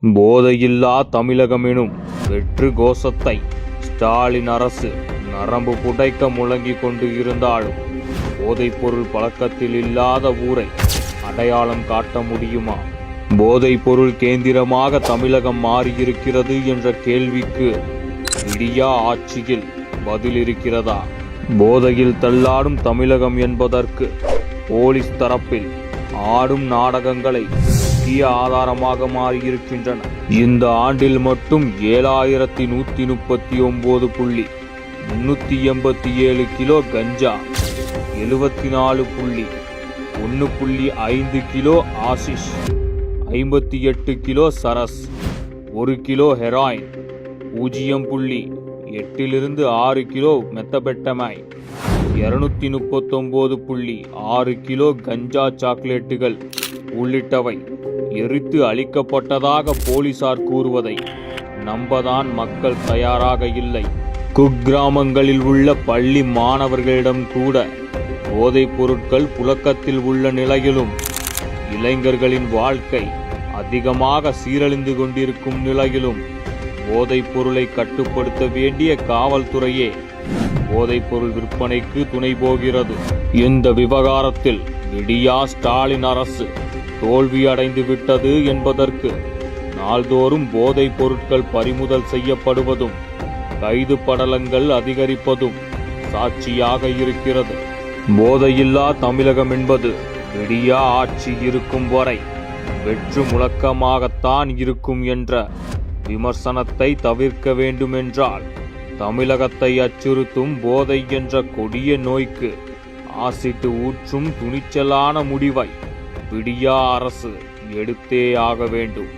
போதையில்லா தமிழகம் எனும் வெற்று கோஷத்தை ஸ்டாலின் அரசு நரம்பு புடைக்க முழங்கிக் கொண்டு இருந்தாலும் போதைப்பொருள் பழக்கத்தில் இல்லாத ஊரை அடையாளம் காட்ட முடியுமா? போதைப்பொருள் கேந்திரமாக தமிழகம் மாறியிருக்கிறது என்ற கேள்விக்கு விடியா ஆட்சியில் பதில் இருக்கிறதா? போதையில் தள்ளாடும் தமிழகம் என்பதற்கு போலீஸ் தரப்பில் ஆடும் நாடகங்களை முக்கிய ஆதாரமாக மாறியிருக்கின்றன. இந்த ஆண்டில் மட்டும் 7139.387 கிலோ கஞ்சா, 74.1.5 கிலோ ஆசிஷ், 58 கிலோ சரஸ், 1 kilo heroin, 0.8 - 6 kilo methamphetamine, 239.6 kilo கஞ்சா சாக்லேட்டுகள் உள்ளிட்டவை எரித்து அளிக்கப்பட்டதாக போலீசார் கூறுவதை நம்பதான் மக்கள் தயாராக இல்லை. குக்கிராமங்களில் உள்ள பள்ளி மாணவர்களிடம் கூட போதைப் பொருட்கள் புழக்கத்தில் உள்ள நிலையிலும் இளைஞர்களின் வாழ்க்கை அதிகமாக சீரழிந்து கொண்டிருக்கும் நிலையிலும் போதைப் பொருளை கட்டுப்படுத்த வேண்டிய காவல்துறையே போதைப் பொருள் விற்பனைக்கு துணை போகிறது. இந்த விவகாரத்தில் விடியா ஸ்டாலின் அரசு தோல்வி அடைந்து விட்டது என்பதற்கு நாள்தோறும் போதைப் பொருட்கள் பறிமுதல் செய்யப்படுவதும் கைது படலங்கள் அதிகரிப்பதும் சாட்சியாக இருக்கிறது. போதையில்லா தமிழகம் என்பது விடியா ஆட்சி இருக்கும் வரை வெற்று முழக்கமாகத்தான் இருக்கும் என்ற விமர்சனத்தை தவிர்க்க வேண்டுமென்றால் தமிழகத்தை அச்சுறுத்தும் போதை என்ற கொடிய நோய்க்கு ஆசிட்டு ஊற்றும் துணிச்சலான முடிவை விடியா அரசு எடுத்தே ஆக வேண்டும்.